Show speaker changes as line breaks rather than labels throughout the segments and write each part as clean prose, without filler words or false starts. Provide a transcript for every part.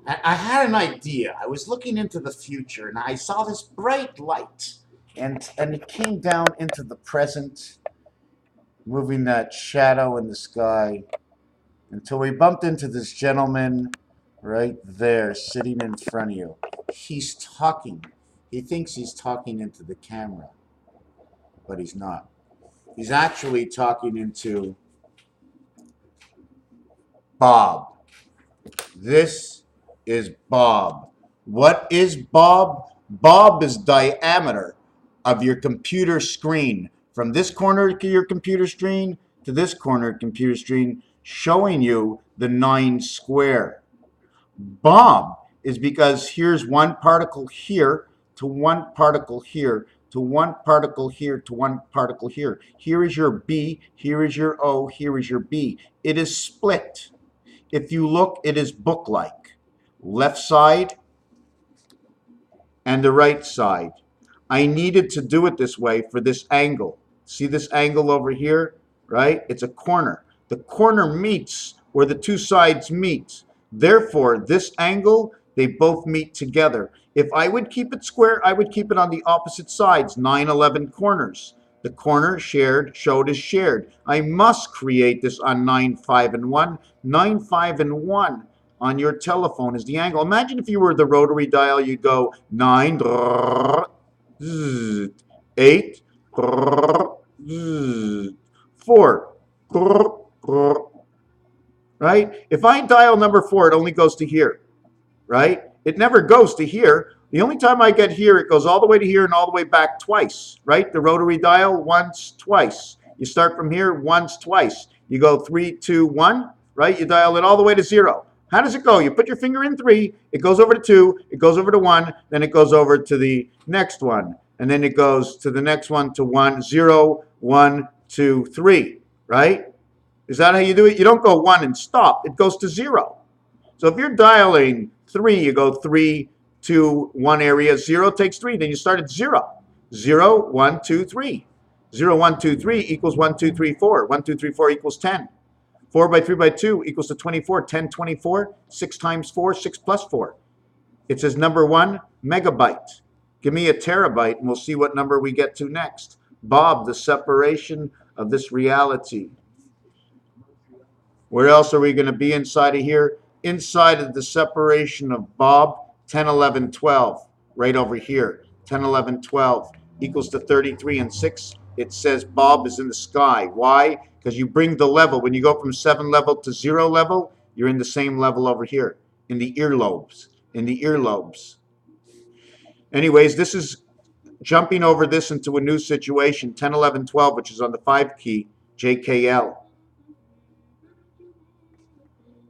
I had an idea. I was looking into the future, and I saw this bright light, and it came down into the present, moving that shadow in the sky until we bumped into this gentleman right there, sitting in front of you. He's talking. He thinks he's talking into the camera, but he's not. He's actually talking into Bob. This is Bob. What is Bob? Bob is diameter of your computer screen. From this corner of your computer screen to this corner of computer screen, showing you the 9 square. Bob is because here's one particle here to one particle here to one particle here to one particle here. Here is your B, here is your O, here is your B. It is split. If you look, it is book-like. Left side and the right side. I needed to do it this way for this angle. See this angle over here, right? It's a corner. The corner meets where the two sides meet. Therefore, this angle, they both meet together. If I would keep it square, I would keep it on the opposite sides, 9, 11 corners. The corner showed is shared. I must create this on 9, 5, and 1. 9, 5, and 1 on your telephone is the angle. Imagine if you were the rotary dial, you'd go 9, 8, 4. Right? If I dial number 4, it only goes to here. Right? It never goes to here. The only time I get here, it goes all the way to here and all the way back twice. Right? The rotary dial, once, twice. You start from here, once, twice. You go 3, 2, 1. Right? You dial it all the way to 0. How does it go? You put your finger in 3, it goes over to 2, it goes over to 1, then it goes over to the next one, and then it goes to the next one to 1, 0, 1, 2, 3, right? Is that how you do it? You don't go 1 and stop. It goes to 0. So if you're dialing 3, you go 3, 2, 1 area, 0 takes 3, then you start at 0. 0, 1, 2, 3. 0, 1, 2, 3 equals 1, 2, 3, 4. 1, 2, 3, 4 equals 10. 4 by 3 by 2 equals to 24. 10, 24. 6 times 4, 6 plus 4. It says number 1, megabyte. Give me a terabyte and we'll see what number we get to next. Bob, the separation of this reality. Where else are we going to be inside of here? Inside of the separation of Bob, 10, 11, 12. Right over here. 10, 11, 12 equals to 33 and 6. It says Bob is in the sky. Why? Because you bring the level. When you go from 7 level to 0 level, you're in the same level over here, in the earlobes. In the earlobes. Anyways, this is jumping over this into a new situation, 10, 11, 12, which is on the 5 key, JKL.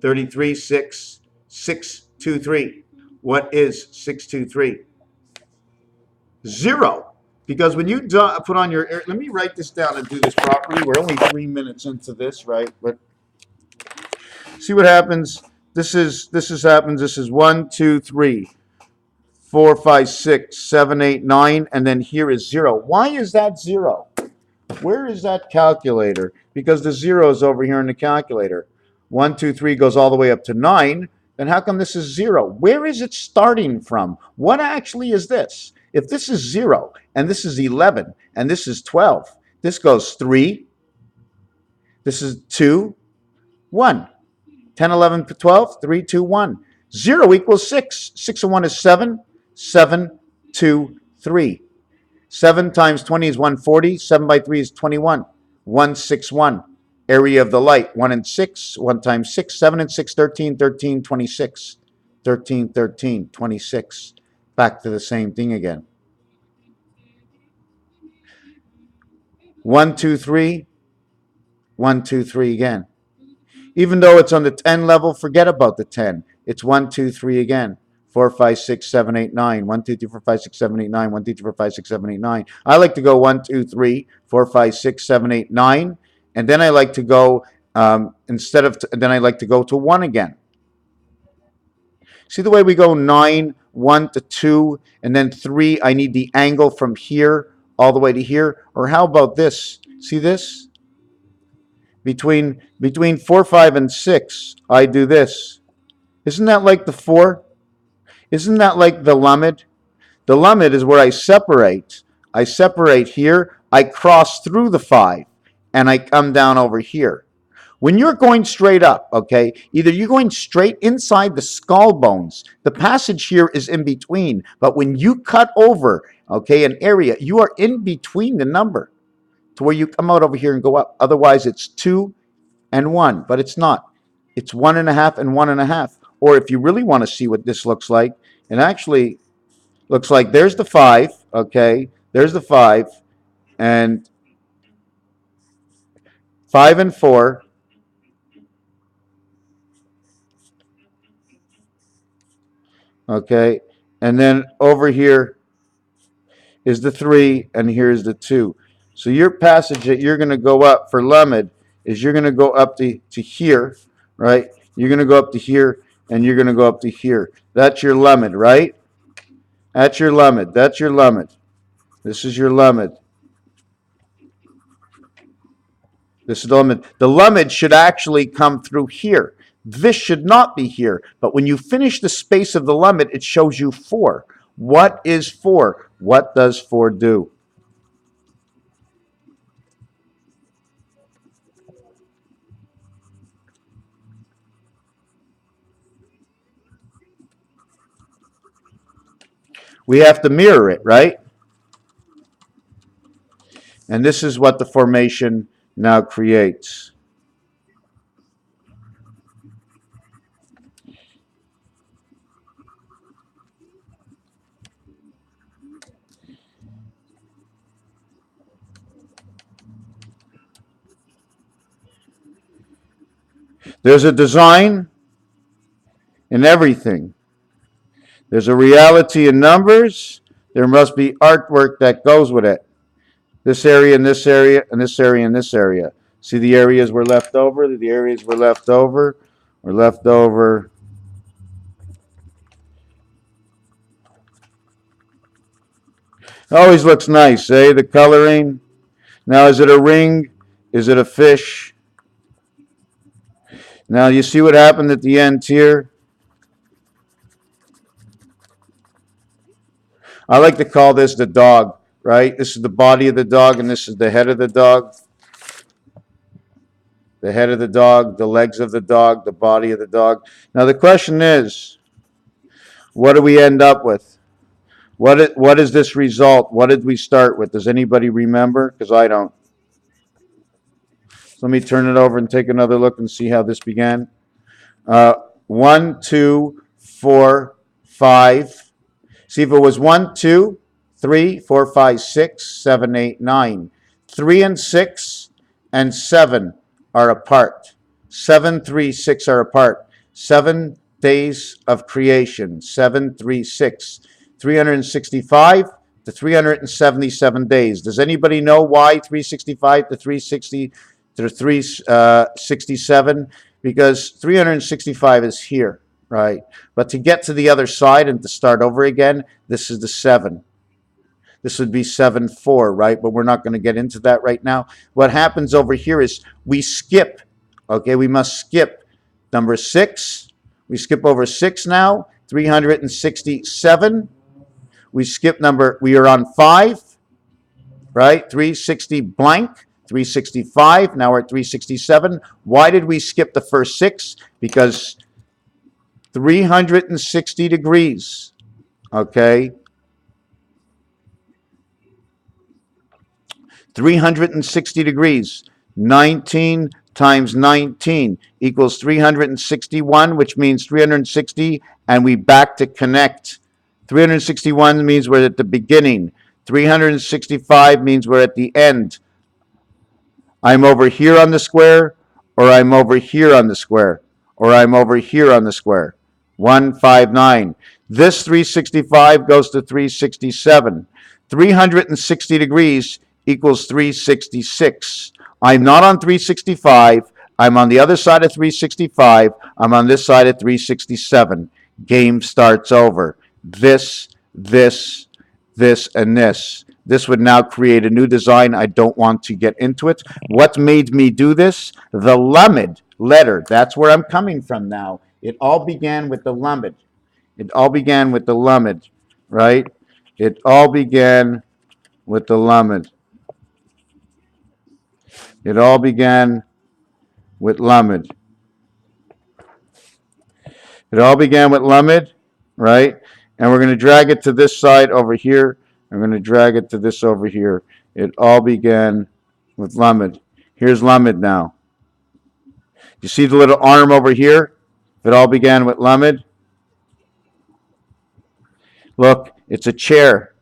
33, 6, 6, 2, 3. What is 6, 2, 3? 0. Because when you put on your, let me write this down and do this properly. We're only 3 minutes into this, right? But see what happens. This happens. This is 1, 2, 3, 4, 5, 6, 7, 8, 9, and then here is 0. Why is that 0? Where is that calculator? Because the 0 is over here in the calculator. 1, 2, 3 goes all the way up to 9. Then how come this is 0? Where is it starting from? What actually is this? If this is 0, and this is 11, and this is 12, this goes 3, this is 2, 1. 10, 11, 12, 3, 2, 1. 0 equals 6. 6 and 1 is 7. 7, 2, 3. 7 times 20 is 140. 7 by 3 is 21. 161. Area of the light. 1 and 6. 1 times 6. 7 and 6, 13. 13, 26. 13, 13, 26. Back to the same thing again. 1, 2, 3. 1, 2, 3 again. Even though it's on the 10 level, forget about the 10. It's 1, 2, 3 again. 4, 5, 6, 7, 8, 9. 1, 2, 3, 4, 5, 6, 7, 8, 9. 1, 2, 3, 4, 5, 6, 7, 8, 9. I like to go 1, 2, 3, 4, 5, 6, 7, 8, 9. And then I like to go, then I like to go to 1 again. See the way we go 9, 1 to 2, and then 3, I need the angle from here all the way to here. Or how about this? See this? Between 4, 5, and 6, I do this. Isn't that like the 4? Isn't that like the lamed? The lamed is where I separate. I separate here, I cross through the 5, and I come down over here. When you're going straight up, okay, either you're going straight inside the skull bones, the passage here is in between, but when you cut over, okay, an area, you are in between the number to where you come out over here and go up. Otherwise, it's 2 and 1, but it's not. It's 1.5 and 1.5. Or if you really want to see what this looks like, it actually looks like there's the 5, okay, there's the 5, and 5 and 4. Okay, and then over here is the 3, and here's the 2. So your passage that you're going to go up for lamed is you're going to go up to here, right? You're going to go up to here, and you're going to go up to here. That's your lamed, right? That's your lamed. That's your lamed. This is your lamed. This is the lamed. The lamed should actually come through here. This should not be here. But when you finish the space of the lamed, it shows you 4. What is 4? What does 4 do? We have to mirror it, right? And this is what the formation now creates. There's a design in everything. There's a reality in numbers. There must be artwork that goes with it. This area and this area and this area and this area. See the areas were left over? The areas were left over. Were left over. Always looks nice, eh? The coloring. Now, is it a ring? Is it a fish? Now, you see what happened at the end here? I like to call this the dog, right? This is the body of the dog, and this is the head of the dog. The head of the dog, the legs of the dog, the body of the dog. Now, the question is, what do we end up with? What is this result? What did we start with? Does anybody remember? Because I don't. So let me turn it over and take another look and see how this began. 1, 2, 4, 5. See if it was 1, 2, 3, 4, 5, 6, 7, 8, 9. 3 and 6 and 7 are apart. 7, 3, 6 are apart. 7 days of creation. 7, 3, 6. 365 to 377 days. Does anybody know why 365 to 360 to 367? Because 365 is here, right? But to get to the other side and to start over again, this is the 7. This would be 7, 4, right? But we're not going to get into that right now. What happens over here is we skip, okay? We must skip number 6. We skip over 6 now, 367. We skip number, we are on 5, right? 360 blank, 365. Now we're at 367. Why did we skip the first 6? Because 360 degrees, okay? 360 degrees. 19 times 19 equals 361, which means 360, and we back to connect. 361 means we're at the beginning. 365 means we're at the end. I'm over here on the square, or I'm over here on the square, or I'm over here on the square. 159. This 365 goes to 367. 360 degrees equals 366. I'm not on 365. I'm on the other side of 365. I'm on this side of 367. Game starts over. This, and this. This would now create a new design. I don't want to get into it. What made me do this? The lamed letter. That's where I'm coming from now. It all began with the Lamed. It all began with the Lamed, right? It all began with the Lamed. It all began with Lamed. It all began with Lamed, right? And we're going to drag it to this side over here. I'm going to drag it to this over here. It all began with Lamed. Here's Lamed now. You see the little arm over here? It all began with Lamed. Look, it's a chair.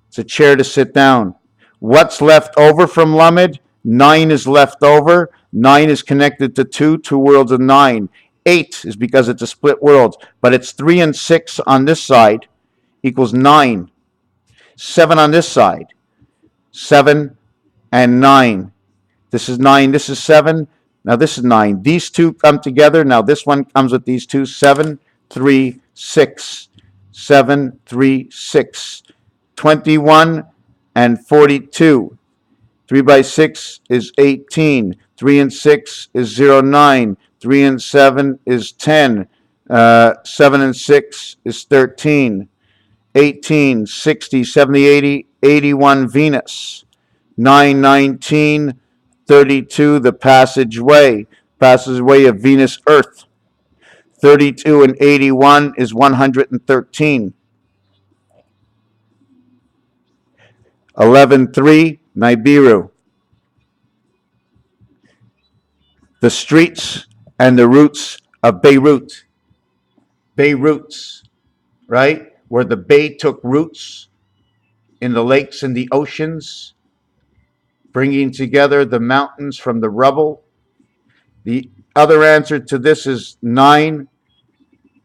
It's a chair to sit down. What's left over from Lamed? 9 is left over. 9 is connected to 2, 2 worlds of 9. 8 is because it's a split world, but it's 3 and 6 on this side equals 9. 7 on this side. 7 and 9. This is 9, this is 7. Now this is 9. These two come together. Now this one comes with these two. 7, 3, 6. 7, 3, 6. 21 and 42. 3 by 6 is 18. 3 and 6 is 0, 9. 3 and 7 is 10. 7 and 6 is 13. 18, 60, 70, 80, 81 Venus. 9, 19, 32 the passageway of Venus Earth. 32 and 81 is 113. 11.3 Nibiru. The streets and the roots of Beirut. Beirut's, right? Where the bay took roots in the lakes and the oceans, bringing together the mountains from the rubble. The other answer to this is 9,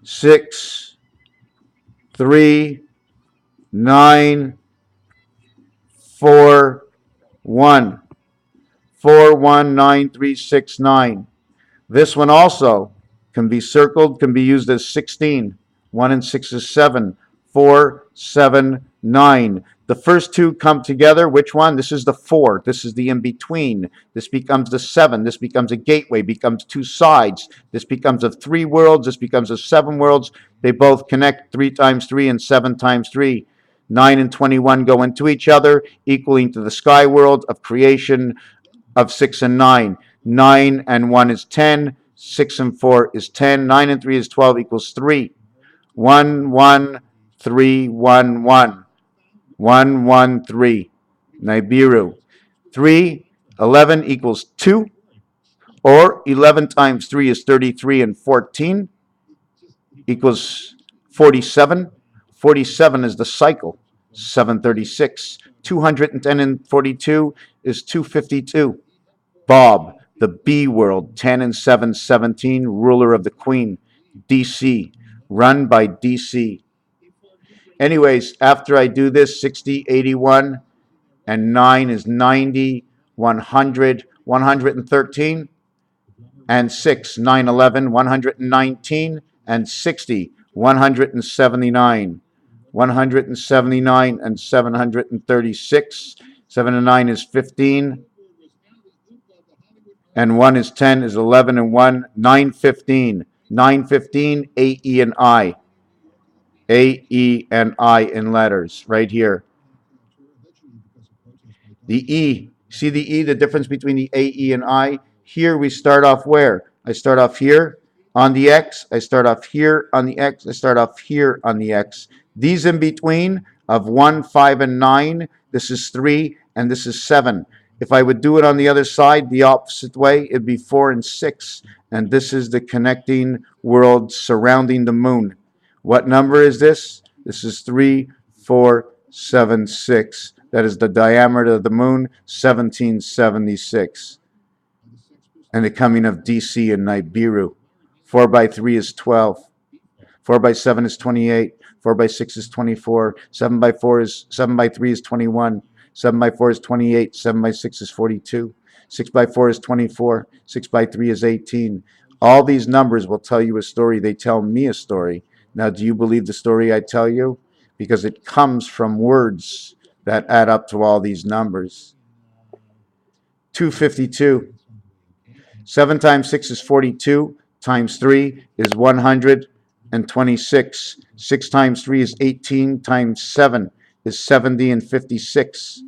6, 3, 9, 4, 1. 4, 1, 9, 3, 6, 9. This one also can be circled, can be used as 16. 1 and 6 is 7. 4, 7, 9. The first two come together. Which one? This is the 4. This is the in-between. This becomes the 7. This becomes a gateway, becomes two sides. This becomes of 3 worlds. This becomes of 7 worlds. They both connect 3 times 3 and 7 times 3. 9 and 21 go into each other, equaling to the sky world of creation of 6 and 9. 9 and 1 is 10. 6 and 4 is 10. 9 and 3 is 12 equals 3. 1, 1, 3, 1, 1. 1, 1, 3. Nibiru. 3, 11 equals 2. Or 11 times 3 is 33 and 14 equals 47. 47 is the cycle. 736. 210 and 42 is 252. Bob, the B world, 10 and 7, 17, ruler of the Queen, DC, run by DC. Anyways, after I do this, 60, 81, and 9 is 90, 100, 113, and 6, 9, 11, 119, and 60, 179, 179, and 736. 7 and 9 is 15. And 1 is 10 is 11 and 1, 915. 915, A, E, and I. A, E, and I in letters right here. The E, see the E, the difference between the A, E, and I? Here we start off where? I start off here on the X. I start off here on the X. I start off here on the X. These in between of 1, 5, and 9, this is 3, and this is 7. If I would do it on the other side, the opposite way, it'd be 4 and 6. And this is the connecting world surrounding the moon. What number is this? This is 3, 4, 7, 6. That is the diameter of the moon, 1776. And the coming of DC and Nibiru. 4 by 3 is 12. 4 by 7 is 28. 4 by 6 is 24. 7 by 3 is 21. 7 by 4 is 28. 7 by 6 is 42. 6 by 4 is 24. 6 by 3 is 18. All these numbers will tell you a story. They tell me a story. Now, do you believe the story I tell you? Because it comes from words that add up to all these numbers. 252. 7 times 6 is 42. times 3 is 126. 6 times 3 is 18, times 7 is 70 and 56.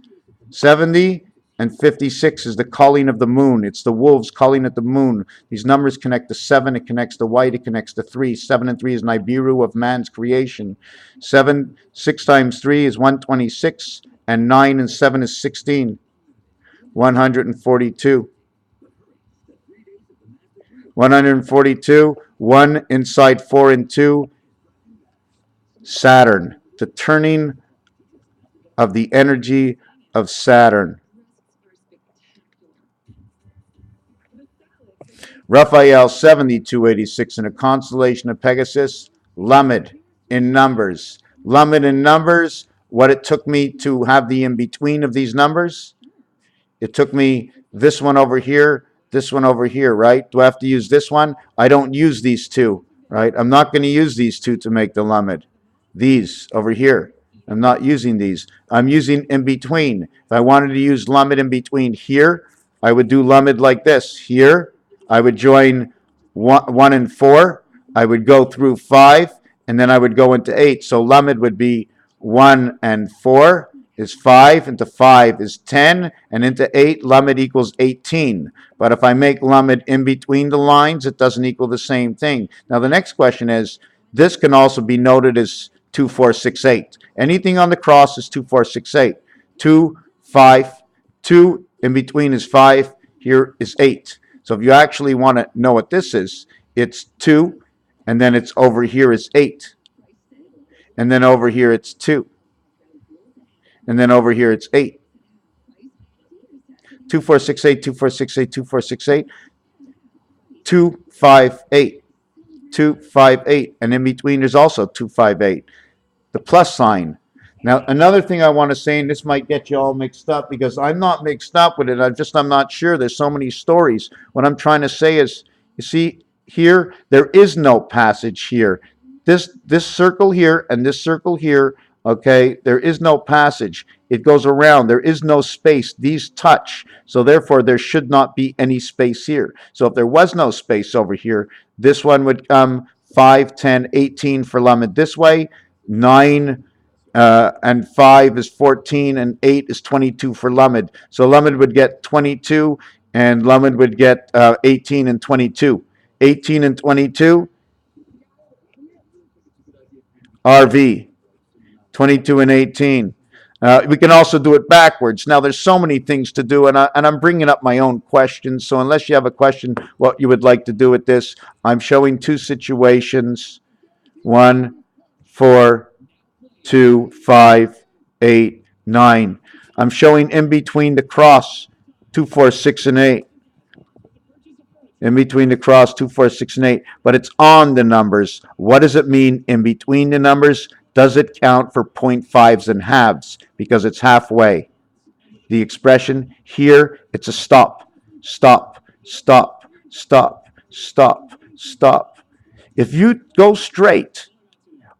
70 and 56 is the calling of the moon. It's the wolves calling at the moon. These numbers connect to 7, it connects to white, it connects to 3. 7 and 3 is Nibiru of man's creation. 6 times 3 is 126, and 9 and 7 is 16. 142. 142, 1 inside 4 and 2, Saturn, the turning of the energy of Saturn. Raphael 7286 in a constellation of Pegasus, Lamed in numbers. Lamed in numbers, what it took me to have the in-between of these numbers, it took me this one over here, right? Do I have to use this one? I don't use these two, right? I'm not going to use these two to make the Lamed. These over here, I'm not using these. I'm using in between. If I wanted to use Lamed in between here, I would do Lamed like this. Here, I would join 1 and 4. I would go through 5, and then I would go into 8. So Lamed would be 1 and 4 is 5, into 5 is 10, and into 8, Lamed equals 18. But if I make Lamed in between the lines, it doesn't equal the same thing. Now the next question is, this can also be noted as 2, 4, 6, 8. Anything on the cross is 2, 4, 6, 8. 2, 5, 2 in between is 5, here is 8. So if you actually want to know what this is, it's 2, and then it's over here is 8. And then over here it's 2. And then over here it's 8. 2, 4, 6, 8, 2, 4, 6, 8, 2, 4, 6, 8. 2, 5, 8. 2, 5, 8. And in between there's also 2, 5, 8. The plus sign. Now, another thing I want to say, and this might get you all mixed up because I'm not mixed up with it. I'm not sure. There's so many stories. What I'm trying to say is, you see, here, there is no passage here. This circle here and this circle here, okay, there is no passage. It goes around. There is no space. These touch. So therefore, there should not be any space here. So if there was no space over here, this one would come 5, 10, 18 for Lamed this way, 9 and 5 is 14, and 8 is 22 for Lamed. So Lamed would get 22, and Lamed would get 18 and 22. 18 and 22, RV. 22 and 18. We can also do it backwards. Now, there's so many things to do, and I'm bringing up my own questions. So unless you have a question, what you would like to do with this, I'm showing 2 situations. 1, 4, 2, 5, 8, 9. I'm showing in between the cross, 2, 4, 6, and 8. In between the cross, 2, 4, 6, and 8. But it's on the numbers. What does it mean in between the numbers? Does it count for 0.5s and halves? Because it's halfway. The expression here, it's a stop, stop, stop, stop, stop, stop. If you go straight,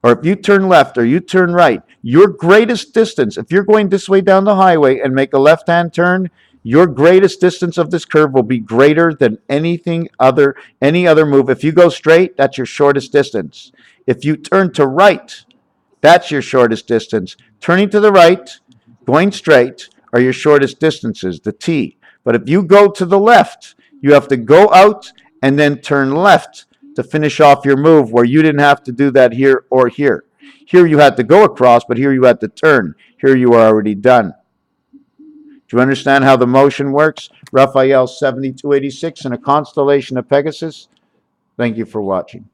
or if you turn left or you turn right, your greatest distance, if you're going this way down the highway and make a left-hand turn, your greatest distance of this curve will be greater than any other move. If you go straight, that's your shortest distance. If you turn to right, that's your shortest distance. Turning to the right, going straight are your shortest distances, the T. But if you go to the left, you have to go out and then turn left to finish off your move, where you didn't have to do that here or here. Here you had to go across, but here you had to turn. Here you are already done. Do you understand how the motion works? Raphael 7286 in a constellation of Pegasus. Thank you for watching.